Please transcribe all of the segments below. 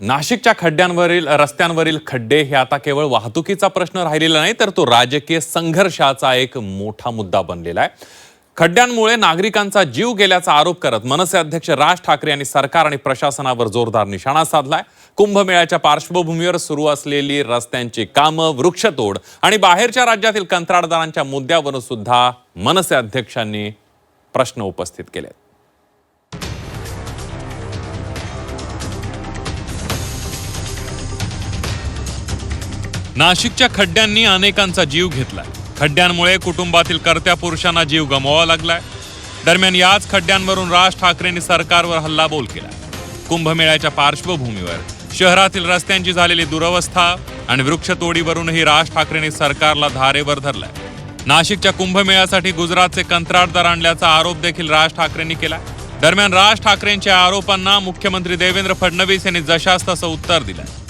नाशिकच्या रस्त्यांवरील खड्डे हे आता केवळ वाहतुकीचा प्रश्न राहिलेला नाही, तर तो राजकीय संघर्षाचा एक मोठा मुद्दा बनलेला आहे. खड्ड्यांमुळे नागरिकांचा जीव गेल्याचा आरोप करत मनसे अध्यक्ष राज ठाकरे यांनी सरकार आणि प्रशासनावर जोरदार निशाणा साधलाय. कुंभमेळ्याच्या पार्श्वभूमीवर सुरू असलेली रस्त्यांची कामं, वृक्षतोड आणि बाहेरच्या राज्यातील कंत्राटदारांच्या मुद्द्यावरून सुद्धा मनसे अध्यक्षांनी प्रश्न उपस्थित केले. नाशिकच्या खड्ड्यांनी अनेकांचा जीव घेतलाय. खड्ड्यांमुळे कुटुंबातील कर्त्या पुरुषांना जीव गमवावा लागलाय. दरम्यान याच खड्ड्यांवरून राज ठाकरेंनी सरकारवर हल्लाबोल केला. कुंभमेळ्याच्या पार्श्वभूमीवर शहरातील रस्त्यांची झालेली दुरवस्था आणि वृक्षतोडीवरूनही राज ठाकरेंनी सरकारला धारेवर धरलाय. नाशिकच्या कुंभमेळ्यासाठी गुजरातचे कंत्राटदार आणल्याचा आरोप देखील राज ठाकरेंनी केला. दरम्यान राज ठाकरेंच्या आरोपांना मुख्यमंत्री देवेंद्र फडणवीस यांनी जशास तसं उत्तर दिलंय.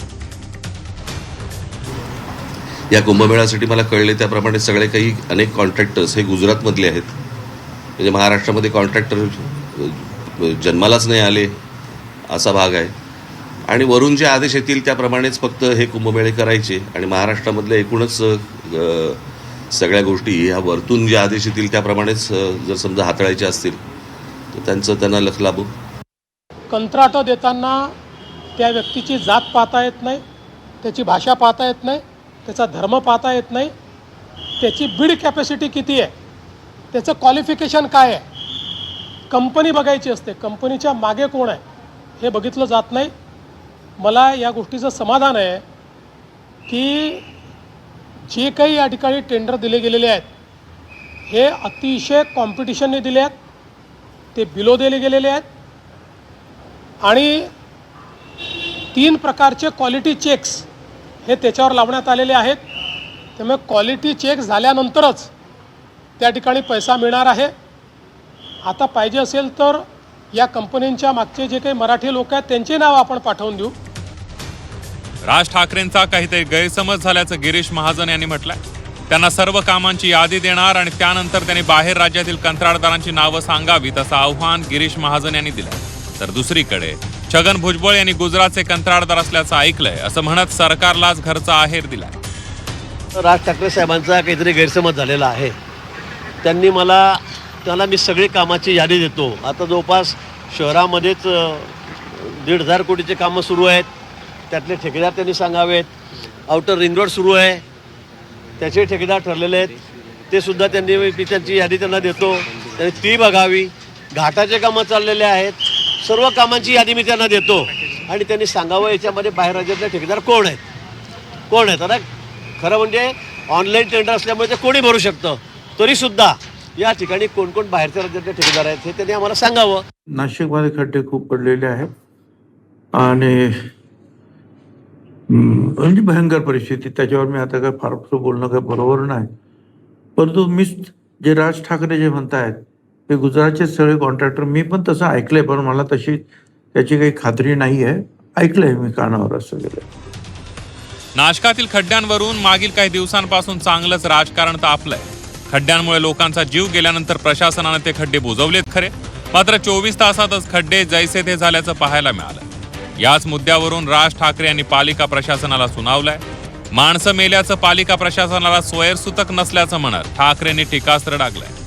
या कुंभमेळ्यासाठी मला कळले त्याप्रमाणे सगळे काही अनेक कॉन्ट्रॅक्टर्स हे गुजरातमधले आहेत. म्हणजे महाराष्ट्रामध्ये कॉन्ट्रॅक्टर जन्मालाच नाही आले असा भाग आहे. आणि वरून जे आदेश येतील त्याप्रमाणेच फक्त हे कुंभमेळे करायचे. आणि महाराष्ट्रामधल्या एकूणच सगळ्या गोष्टी ह्या वरतून जे आदेश येतील त्याप्रमाणेच जर समजा हाताळायचे असतील तर त्यांना लख लाभू. कंत्राट देताना त्या व्यक्तीची जात पाहता येत नाही, त्याची भाषा पाहता येत नाही, त्याचा धर्म पाहता येत नाही, त्याची बिड कॅपॅसिटी किती आहे, त्याचं क्वालिफिकेशन काय आहे, कंपनी बघायची असते, कंपनीच्या मागे कोण आहे हे बघितलं जात नाही. मला या गोष्टीचं समाधान आहे की जे काही या ठिकाणी टेंडर दिले गेलेले आहेत हे अतिशय कॉम्पिटिशनने दिले आहेत, ते बिलो दिले गेलेले आहेत आणि 3 प्रकारचे क्वालिटी चेक्स हे त्याच्यावर लावण्यात आलेले आहेत. त्यामुळे क्वालिटी चेक झाल्यानंतरच त्या ठिकाणी पैसा मिळणार आहे. आता पाहिजे असेल तर या कंपन्यांच्या मागचे जे काही मराठी लोक आहेत त्यांचे नाव आपण पाठवून देऊ. राज ठाकरेंचा काहीतरी गैरसमज झाल्याचं गिरीश महाजन यांनी म्हटलंय. त्यांना सर्व कामांची यादी देणार आणि त्यानंतर त्यांनी बाहेर राज्यातील कंत्राटदारांची नावं सांगावीत असं आव्हान गिरीश महाजन यांनी दिलंय. तर दुसरीकडे छगन भुजबळ यांनी गुजरातचे कंत्राटदार असल्याचं ऐकलंय असं म्हणत सरकारलाच घरचा आहेर दिलाय. राज ठाकरे साहेबांचा काहीतरी गैरसमज झालेला आहे. त्याला मी सगळी कामाची यादी देतो. आता जवळपास शहरामध्येच 1,500 कोटीचे कामं सुरू आहेत, त्यातले ठेकेदार त्यांनी सांगावेत. आउटर रिंग रोड सुरू आहे, त्याचे ठेकेदार ठरलेले आहेत, ते सुद्धा मी त्यांची यादी त्यांना देतो, त्यांनी ती बघावी. घाटाचे कामं चाललेले आहेत, सर्व कामांची यादी मी त्यांना देतो आणि त्यांनी सांगावं याच्यामध्ये बाहेर राज्यातले ठेकेदार कोण आहेत. आता खरं म्हणजे ऑनलाईन टेंडर असल्यामुळे ते कोणी भरू शकतं, तरीसुद्धा या ठिकाणी कोण कोण बाहेरच्या राज्यातले ठेकेदार आहेत हे त्यांनी आम्हाला सांगावं. नाशिकमध्ये खड्डे खूप पडलेले आहेत आणि म्हणजे भयंकर परिस्थिती. त्याच्यावर मी आता काय फार बोलणं काय बरोबर नाही. परंतु जे राज ठाकरे जे म्हणतायत ते गुजरातचे सगळे कॉन्ट्रॅक्टर, मी पण तसं ऐकलंय, पण मला त्याची काही खात्री नाही आहे. ऐकलंय मी कानावर असं गेलं. नाशकातील खड्ड्यांवरून मागील काही दिवसांपासून चांगलंच राजकारण तापलंय. खड्ड्यांमुळे लोकांचा जीव गेल्यानंतर प्रशासनाने ते खड्डे बुजवलेत खरे, मात्र 24 तासातच खड्डे जैसे ते झाल्याचं पाहायला मिळालं. याच मुद्द्यावरून राज ठाकरे यांनी पालिका प्रशासनाला सुनावलंय. माणसं मेल्याचं पालिका प्रशासनाला स्वैरसूतक नसल्याचं म्हणत ठाकरेंनी टीकास्त्र डागलंय.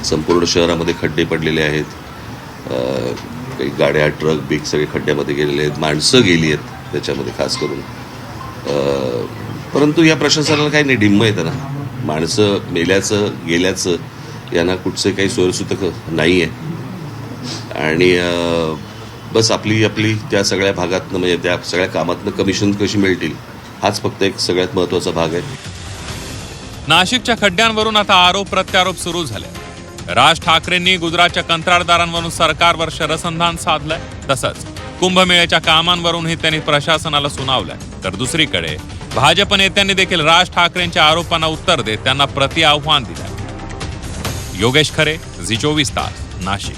संपूर्ण शहरामध्ये खड्डे पडलेले आहेत. काही गाड्या, ट्रक, बिग सगळे खड्ड्यामध्ये गेलेले आहेत. माणसं गेली आहेत त्याच्यामध्ये खास करून. परंतु या प्रशासनाला काही नाही, डिम्म येतं ना. माणसं मेल्याचं गेल्याचं यांना कुठचे काही सोयसूतक नाही आहे. आणि बस आपली त्या सगळ्या भागातनं म्हणजे त्या सगळ्या कामातनं कमिशन कशी मिळतील हाच फक्त एक सगळ्यात महत्त्वाचा भाग आहे. नाशिकच्या खड्ड्यांवरून आता आरोप प्रत्यारोप सुरू झाले. राज ठाकरेंनी गुजरातच्या कंत्राटदारांवरून सरकारवर शरसंधान साधलंय. तसंच कुंभमेळ्याच्या कामांवरूनही त्यांनी प्रशासनाला सुनावलंय. तर दुसरीकडे भाजप नेत्यांनी देखील राज ठाकरेंच्या आरोपांना उत्तर देत त्यांना प्रति आव्हान दिलंय. योगेश खरे, झी 24 तास, नाशिक.